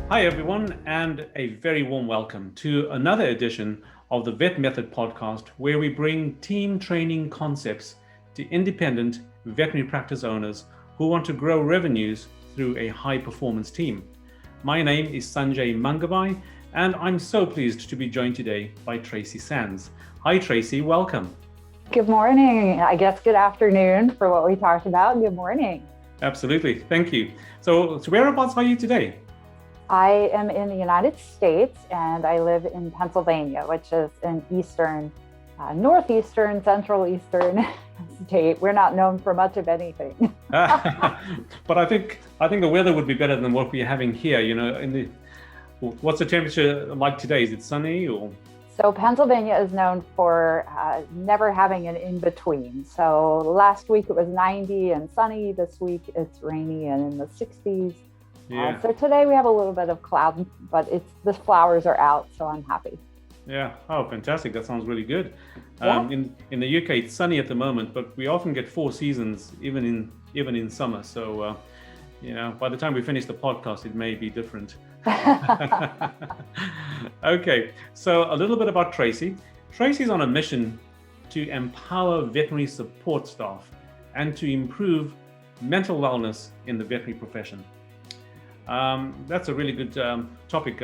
Hi everyone, and a very warm welcome to another edition of the Vet Method podcast, where we bring team training concepts to independent veterinary practice owners who want to grow revenues through a high performance team. My name is Sanjay Mangavai, and I'm so pleased to be joined today by Tracy Sands. Hi Tracy, welcome. Good morning. I guess good afternoon for what we talked about. Good morning. Absolutely, thank you. So whereabouts are you today? I am in the United States and I live in Pennsylvania, which is an eastern, northeastern, central eastern state. We're not known for much of anything. But I think the weather would be better than what we're having here. You know, what's the temperature like today? Is it sunny or? So Pennsylvania is known for never having an in-between. So last week it was 90 and sunny. This week it's rainy and in the 60s. Yeah. So today we have a little bit of cloud, but the flowers are out, so I'm happy. Yeah. Oh, fantastic. That sounds really good. Yeah. In the UK, it's sunny at the moment, but we often get 4 seasons, even in summer. So, by the time we finish the podcast, it may be different. Okay. So a little bit about Tracy. Tracy's on a mission to empower veterinary support staff and to improve mental wellness in the veterinary profession. That's a really good topic,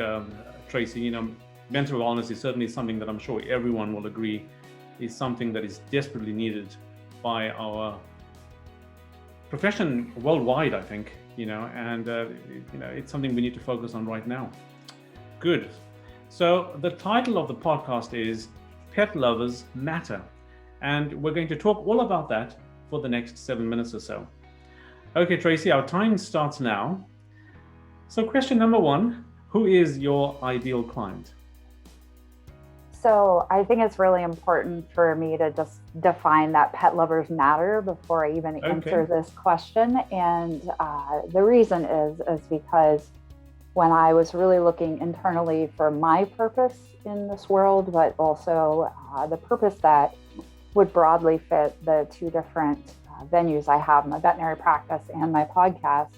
Tracy. You know, mental wellness is certainly something that I'm sure everyone will agree is something that is desperately needed by our profession worldwide, I think, and it's something we need to focus on right now. Good. So the title of the podcast is Pet Lovers Matter, and we're going to talk all about that for the next 7 minutes or so. Okay, Tracy, our time starts now. So question number 1, who is your ideal client? So I think it's really important for me to just define that pet lovers matter before I even answer this question. And the reason is because when I was really looking internally for my purpose in this world, but also the purpose that would broadly fit the 2 different venues I have, my veterinary practice and my podcast,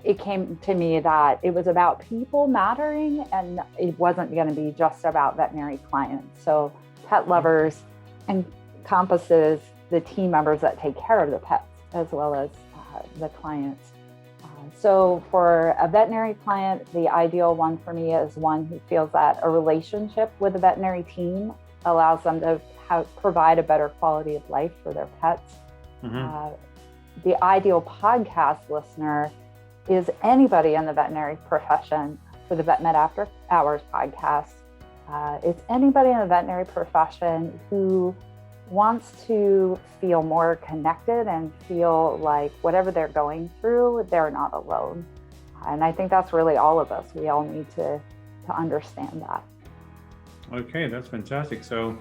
it came to me that it was about people mattering and it wasn't going to be just about veterinary clients. So pet lovers encompasses the team members that take care of the pets as well as the clients. So for a veterinary client, the ideal one for me is one who feels that a relationship with a veterinary team allows them to provide a better quality of life for their pets. The ideal podcast listener is anybody in the veterinary profession. For the Vet Med After Hours podcast, it's anybody in the veterinary profession who wants to feel more connected and feel like whatever they're going through, they're not alone. And I think that's really all of us. We all need to understand that. Okay, that's fantastic. So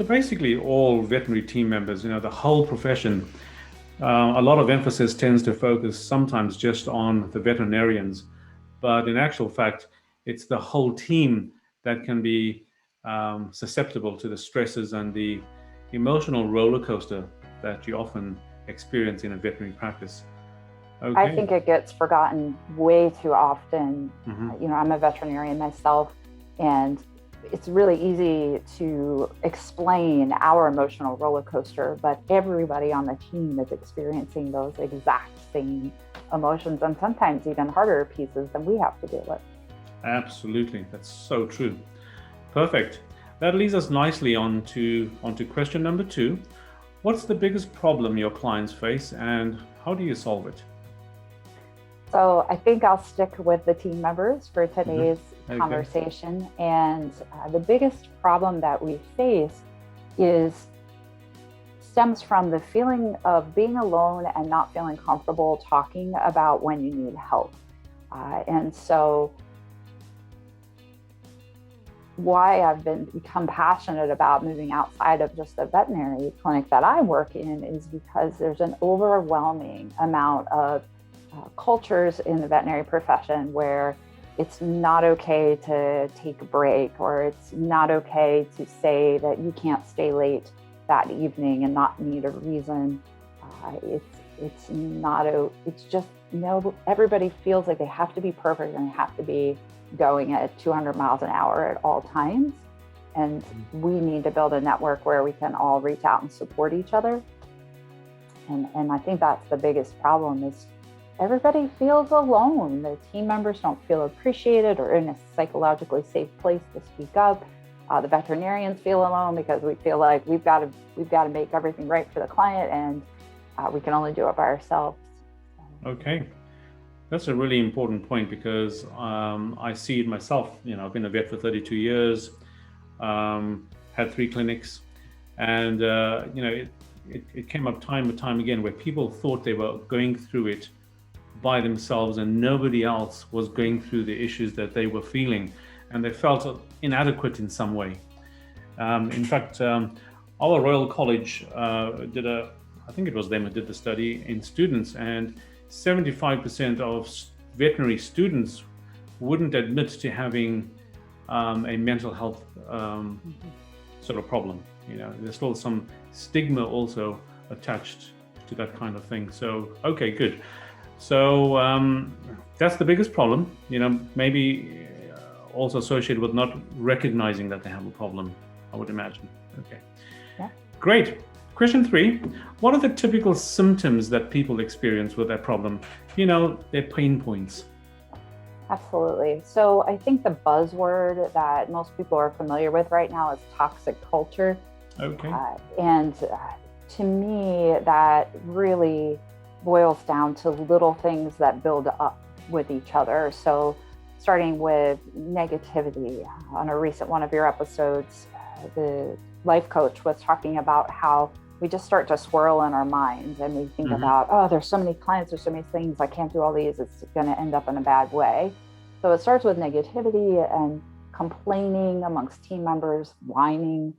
basically all veterinary team members, the whole profession, a lot of emphasis tends to focus sometimes just on the veterinarians, but in actual fact, it's the whole team that can be susceptible to the stresses and the emotional roller coaster that you often experience in a veterinary practice. Okay. I think it gets forgotten way too often. I'm a veterinarian myself, and it's really easy to explain our emotional roller coaster, but everybody on the team is experiencing those exact same emotions and sometimes even harder pieces than we have to deal with. Absolutely. That's so true. Perfect. That leads us nicely onto question number 2. What's the biggest problem your clients face and how do you solve it? So I think I'll stick with the team members for today's conversation. And the biggest problem that we face stems from the feeling of being alone and not feeling comfortable talking about when you need help. And so why I've become passionate about moving outside of just the veterinary clinic that I work in is because there's an overwhelming amount of cultures in the veterinary profession where it's not okay to take a break, or it's not okay to say that you can't stay late that evening and not need a reason. It's just, no, everybody feels like they have to be perfect and they have to be going at 200 miles an hour at all times. And we need to build a network where we can all reach out and support each other. And I think that's the biggest problem is everybody feels alone. The team members don't feel appreciated or in a psychologically safe place to speak up. The veterinarians feel alone because we feel like we've got to make everything right for the client, and we can only do it by ourselves. Okay, that's a really important point because I see it myself. I've been a vet for 32 years, had 3 clinics, and it came up time and time again where people thought they were going through it by themselves and nobody else was going through the issues that they were feeling, and they felt inadequate in some way. In fact, our Royal College I think it was them who did the study in students, and 75% of veterinary students wouldn't admit to having a mental health sort of problem. There's still some stigma also attached to that kind of thing. So, okay, good. So that's the biggest problem, maybe also associated with not recognizing that they have a problem, I would imagine. Okay. Yeah. Great. Question 3, what are the typical symptoms that people experience with that problem? Their pain points. Absolutely. So I think the buzzword that most people are familiar with right now is toxic culture. Okay. And to me, that really boils down to little things that build up with each other. So starting with negativity. On a recent one of your episodes, the life coach was talking about how we just start to swirl in our minds and we think about, oh, there's so many clients, there's so many things, I can't do all these, it's going to end up in a bad way. So it starts with negativity and complaining amongst team members, whining,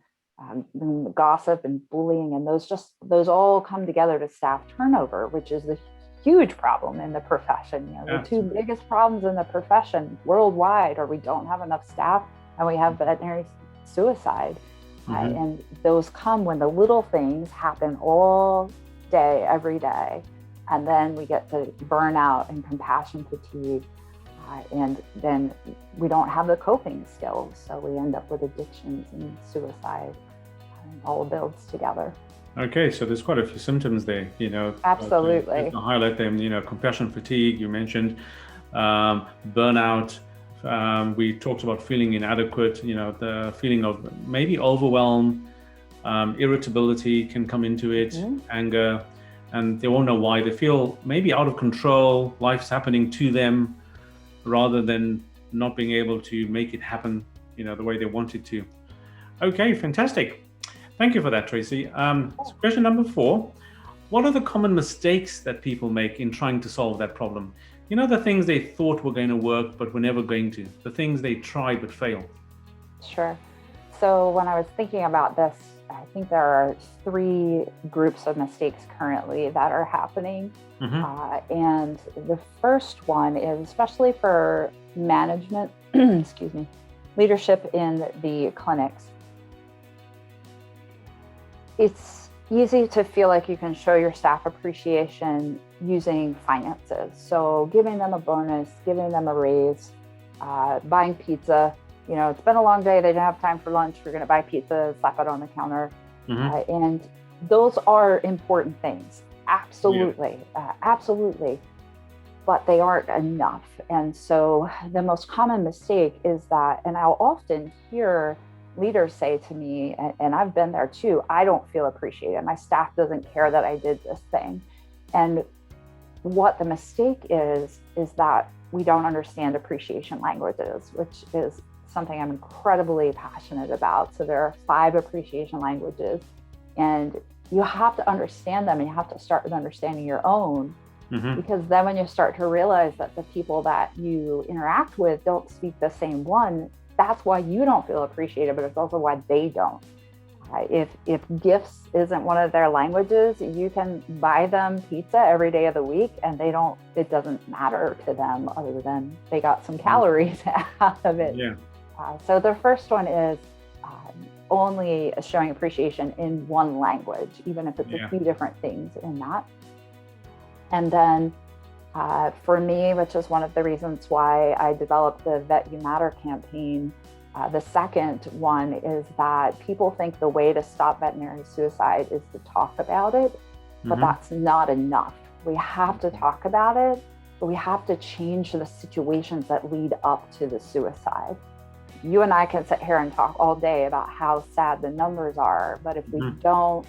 gossip and bullying, and those all come together to staff turnover, which is a huge problem in the profession. The 2 biggest problems in the profession worldwide are we don't have enough staff and we have veterinary suicide. And those come when the little things happen all day, every day. And then we get to burnout and compassion fatigue. And then we don't have the coping skills. So we end up with addictions and suicide. And all builds together. Okay, so there's quite a few symptoms there, Absolutely. To highlight them, compassion fatigue, you mentioned, burnout. We talked about feeling inadequate, the feeling of maybe overwhelm, irritability can come into it, anger, and they won't know why. They feel maybe out of control, life's happening to them rather than not being able to make it happen, the way they want it to. Okay, fantastic. Thank you for that, Tracy. So question number 4, what are the common mistakes that people make in trying to solve that problem? The things they thought were going to work, but were never going to, the things they tried but failed. Sure. So when I was thinking about this, I think there are 3 groups of mistakes currently that are happening. And the first one is, especially for management, leadership in the clinics, it's easy to feel like you can show your staff appreciation using finances. So giving them a bonus, giving them a raise, buying pizza. It's been a long day, they didn't have time for lunch, we're going to buy pizza, slap it on the counter. And those are important things. Absolutely. Absolutely. But they aren't enough. And so the most common mistake is that, and I'll often hear leaders say to me, and I've been there too, I don't feel appreciated. My staff doesn't care that I did this thing. And what the mistake is that we don't understand appreciation languages, which is something I'm incredibly passionate about. So there are 5 appreciation languages, and you have to understand them, and you have to start with understanding your own. Because then when you start to realize that the people that you interact with don't speak the same one, that's why you don't feel appreciated, but it's also why they don't. If gifts isn't one of their languages, you can buy them pizza every day of the week and it doesn't matter to them other than they got some calories out of it. So the first one is only showing appreciation in one language, even if it's a few different things in that. And then for me, which is one of the reasons why I developed the Vet You Matter campaign, the second one is that people think the way to stop veterinary suicide is to talk about it, but that's not enough. We have to talk about it, but we have to change the situations that lead up to the suicide. You and I can sit here and talk all day about how sad the numbers are, but if we don't,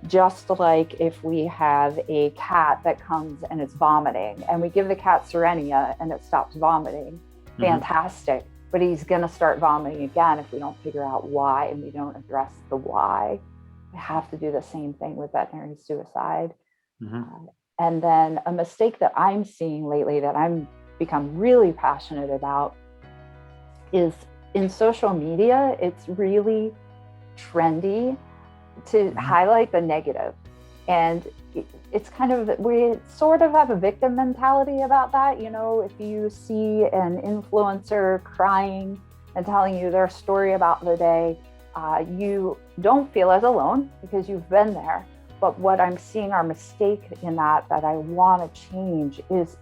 just like if we have a cat that comes and is vomiting and we give the cat Serenia and it stops vomiting, fantastic. But he's going to start vomiting again if we don't figure out why and we don't address the why. We have to do the same thing with veterinary suicide. And then a mistake that I'm seeing lately that I'm become really passionate about is in social media, it's really trendy to highlight the negative. And it's kind of, we sort of have a victim mentality about that. You know, if you see an influencer crying and telling you their story about the day, you don't feel as alone because you've been there. But what I'm seeing our mistake in that I want to change is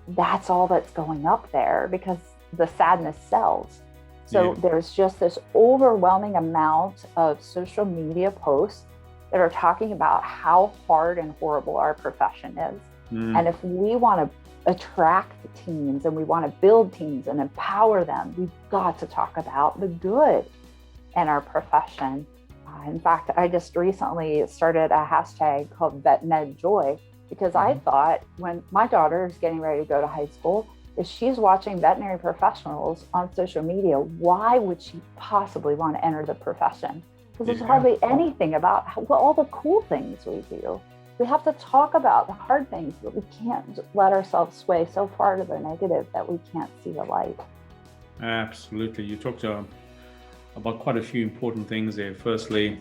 that's all that's going up there because the sadness sells. So there's just this overwhelming amount of social media posts that are talking about how hard and horrible our profession is. And if we want to attract teams and we want to build teams and empower them, we've got to talk about the good in our profession. In fact, I just recently started a hashtag called VetMedJoy because I thought when my daughter is getting ready to go to high school, if she's watching veterinary professionals on social media, why would she possibly want to enter the profession? Because there's hardly anything about all the cool things we do. We have to talk about the hard things, but we can't let ourselves sway so far to the negative that we can't see the light. Absolutely. You talked about quite a few important things there. Firstly,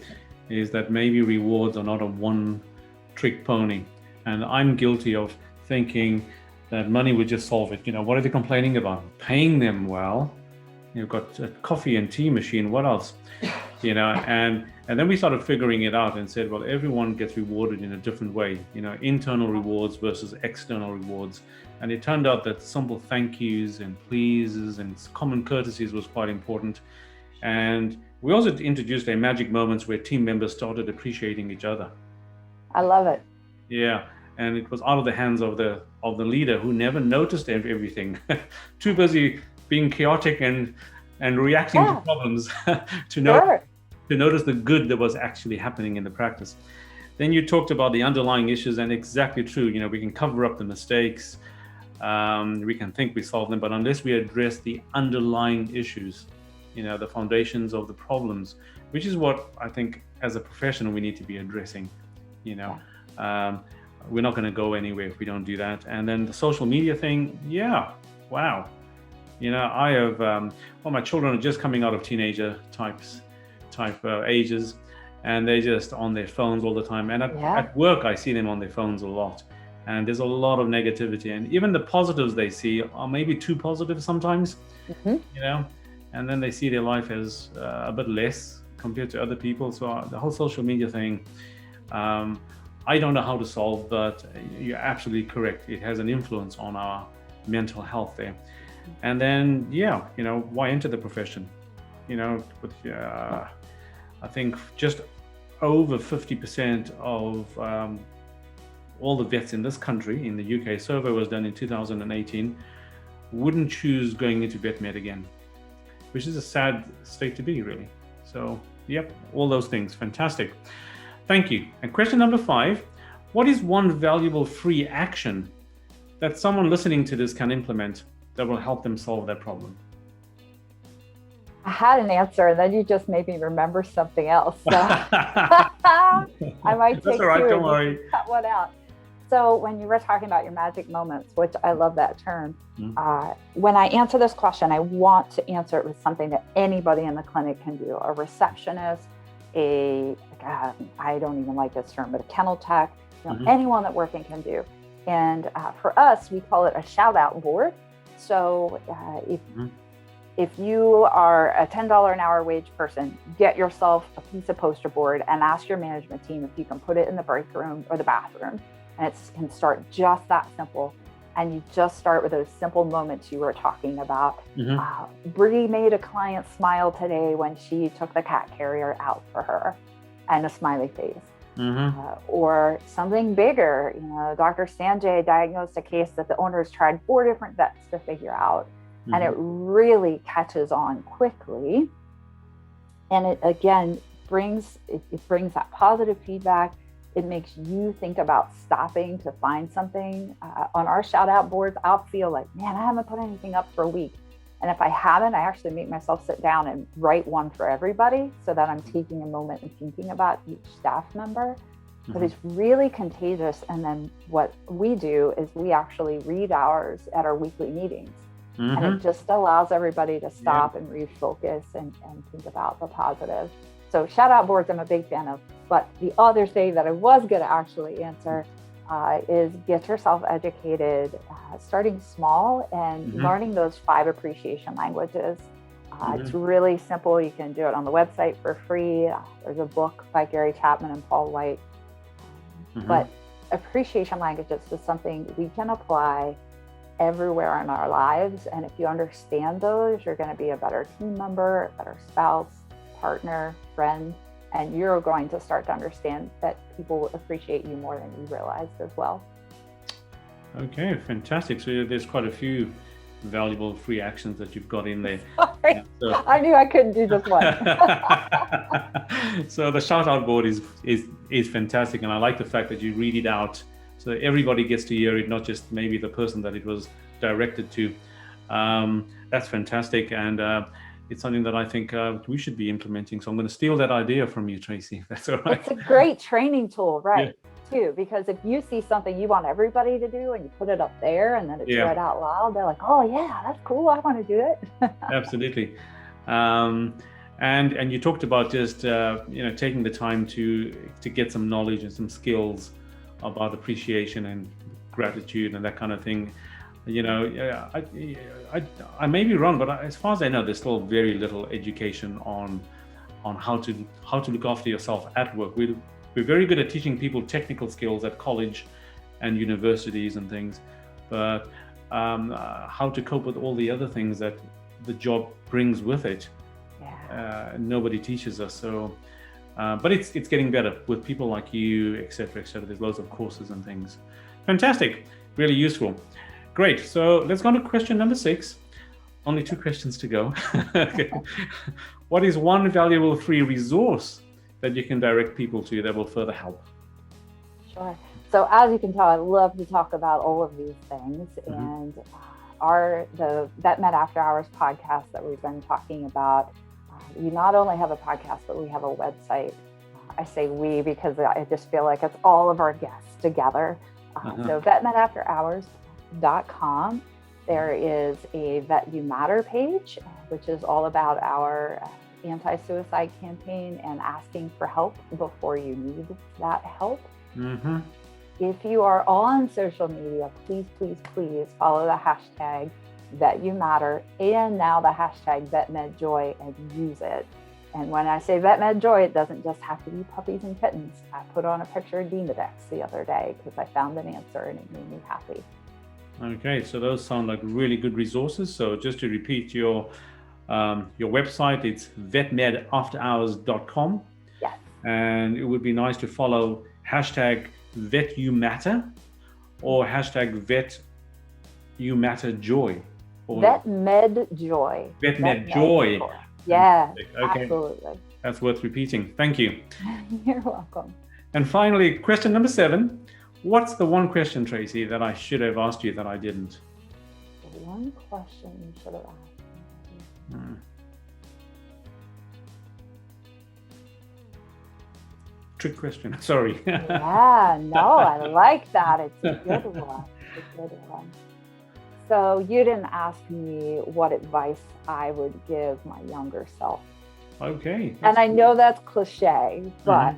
is that maybe rewards are not a one-trick pony. And I'm guilty of thinking that money would just solve it. You know, what are they complaining about? Paying them well. You've got a coffee and tea machine. What else? You know, and then we started figuring it out and said, well, everyone gets rewarded in a different way, you know, internal rewards versus external rewards. And it turned out that simple thank yous and pleases and common courtesies was quite important. And we also introduced a magic moments where team members started appreciating each other. I love it. Yeah. And it was out of the hands of the leader who never noticed everything, too busy being chaotic and reacting to problems to notice the good that was actually happening in the practice. Then you talked about the underlying issues, and exactly true. You know, we can cover up the mistakes, we can think we solved them, but unless we address the underlying issues, you know, the foundations of the problems, which is what I think as a professional we need to be addressing. You know, we're not going to go anywhere if we don't do that. And then the social media thing, wow. You know, I have, well, my children are just coming out of teenager type ages, and they're just on their phones all the time. And at work, I see them on their phones a lot. And there's a lot of negativity. And even the positives they see are maybe too positive sometimes, you know, and then they see their life as a bit less compared to other people. So the whole social media thing, I don't know how to solve, but you're absolutely correct. It has an influence on our mental health there. And then, you know, why enter the profession? You know, with, I think just over 50% of all the vets in this country, in the UK, survey was done in 2018, wouldn't choose going into vet med again, which is a sad state to be, really. So, all those things, fantastic. Thank you. And question number 5, what is one valuable free action that someone listening to this can implement that will help them solve that problem? I had an answer, and then you just made me remember something else. So I might take That's all right, don't worry. Cut one out. So when you were talking about your magic moments, which I love that term, when I answer this question, I want to answer it with something that anybody in the clinic can do. A receptionist, I don't even like this term, but a kennel tech, you know, anyone that working can do. if you are a $10 an hour wage person, get yourself a piece of poster board and ask your management team if you can put it in the break room or the bathroom. And it can start just that simple. And you just start with those simple moments you were talking about. Bree made a client smile today when she took the cat carrier out for her, and a smiley face. Or something bigger, Dr. Sanjay diagnosed a case that the owners tried 4 different vets to figure out. And it really catches on quickly. And it, again, brings that positive feedback. It makes you think about stopping to find something. On our shout out boards, I'll feel like, man, I haven't put anything up for a week. And if I haven't, I actually make myself sit down and write one for everybody so that I'm taking a moment and thinking about each staff member. But it's really contagious. And then what we do is we actually read ours at our weekly meetings. And it just allows everybody to stop and refocus and think about the positive. So shout out boards, I'm a big fan of. But the other thing that I was going to actually answer is get yourself educated, starting small and learning those 5 appreciation languages. It's really simple. You can do it on the website for free. There's a book by Gary Chapman and Paul White. But appreciation languages is something we can apply everywhere in our lives. And if you understand those, you're going to be a better team member, a better spouse, partner, friend, and you're going to start to understand that people appreciate you more than you realized as well. Okay, fantastic. So there's quite a few valuable free actions that you've got in there. Sorry, so I knew I couldn't do just one. So the shout out board is fantastic, and I like the fact that you read it out so everybody gets to hear it, not just maybe the person that it was directed to. That's fantastic, and it's something that I think we should be implementing. So I'm going to steal that idea from you, Tracy. That's all right. It's a great training tool, right? Too, because if you see something you want everybody to do and you put it up there and then it's read out loud, they're like, oh yeah, that's cool, I want to do it. Absolutely. And you talked about just taking the time to get some knowledge and some skills about appreciation and gratitude and that kind of thing. I may be wrong, but as far as I know, there's still very little education on how to look after yourself at work. We're very good at teaching people technical skills at college and universities and things, but how to cope with all the other things that the job brings with it, nobody teaches us. So, but it's getting better with people like you, et cetera, et cetera. There's loads of courses and things. Fantastic, really useful. Great. So let's go to question number 6. Only 2 questions to go. Okay. What is one valuable free resource that you can direct people to that will further help? Sure. So as you can tell, I love to talk about all of these things. And the VetMed After Hours podcast that we've been talking about, we not only have a podcast, but we have a website. I say we because I just feel like it's all of our guests together. So vetmedafterhours.com. There is a Vet You Matter page, which is all about our anti-suicide campaign and asking for help before you need that help. If you are on social media, please follow the hashtag Vet You Matter and now the hashtag VetMedJoy and use it. And when I say VetMedJoy, it doesn't just have to be puppies and kittens. I put on a picture of Demodex the other day because I found an answer and it made me happy. Okay, so those sound like really good resources. So just to repeat your website, it's vetmedafterhours.com. Yes. And it would be nice to follow hashtag VetYouMatter or hashtag VetYouMatterJoy. VetMedJoy. VetMedJoy. Yeah, okay. Absolutely. That's worth repeating. Thank you. You're welcome. And finally, question number 7. What's the one question, Tracy, that I should have asked you that I didn't? The one question you should have asked me. Trick question. Sorry. Yeah, no, I like that. It's a good one. So you didn't ask me what advice I would give my younger self. Okay. And I know that's cliche, but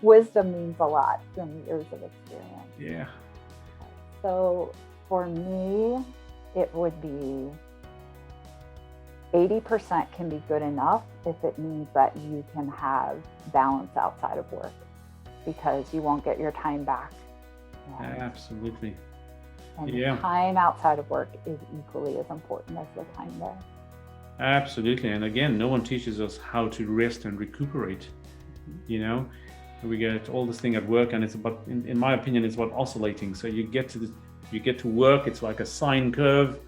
wisdom means a lot from years of experience. Yeah. So for me, it would be 80% can be good enough if it means that you can have balance outside of work, because you won't get your time back. Absolutely. And the time outside of work is equally as important as the time there. Absolutely. And again, no one teaches us how to rest and recuperate. You know, we get all this thing at work, and it's about, in my opinion, it's about oscillating. So you get to work, it's like a sine curve,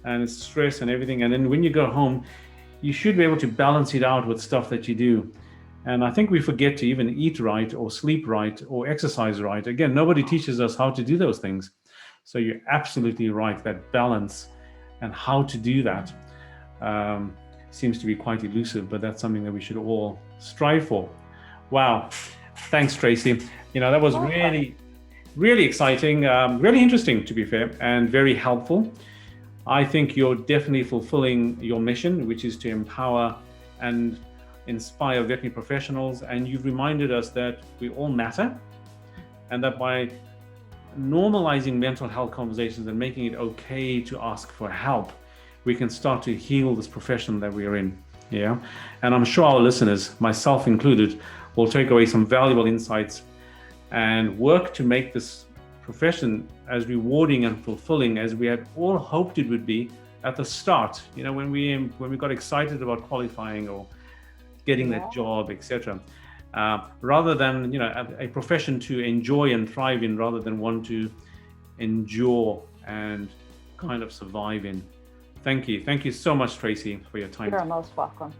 and it's stress and everything. And then when you go home, you should be able to balance it out with stuff that you do. And I think we forget to even eat right or sleep right or exercise right. Again, nobody teaches us how to do those things. So you're absolutely right, that balance and how to do that seems to be quite elusive, but that's something that we should all strive for. Wow. Thanks, Tracy. That was really, really exciting, really interesting, to be fair, and very helpful. I think you're definitely fulfilling your mission, which is to empower and inspire veterinary professionals. And you've reminded us that we all matter, and that by normalizing mental health conversations and making it okay to ask for help, we can start to heal this profession that we are in. Yeah. And I'm sure our listeners, myself included, will take away some valuable insights and work to make this profession as rewarding and fulfilling as we had all hoped it would be at the start. When we got excited about qualifying or getting that job, etc. Rather than a profession to enjoy and thrive in, rather than one to endure and kind of survive in. Thank you so much, Tracy, for your time. You're most welcome.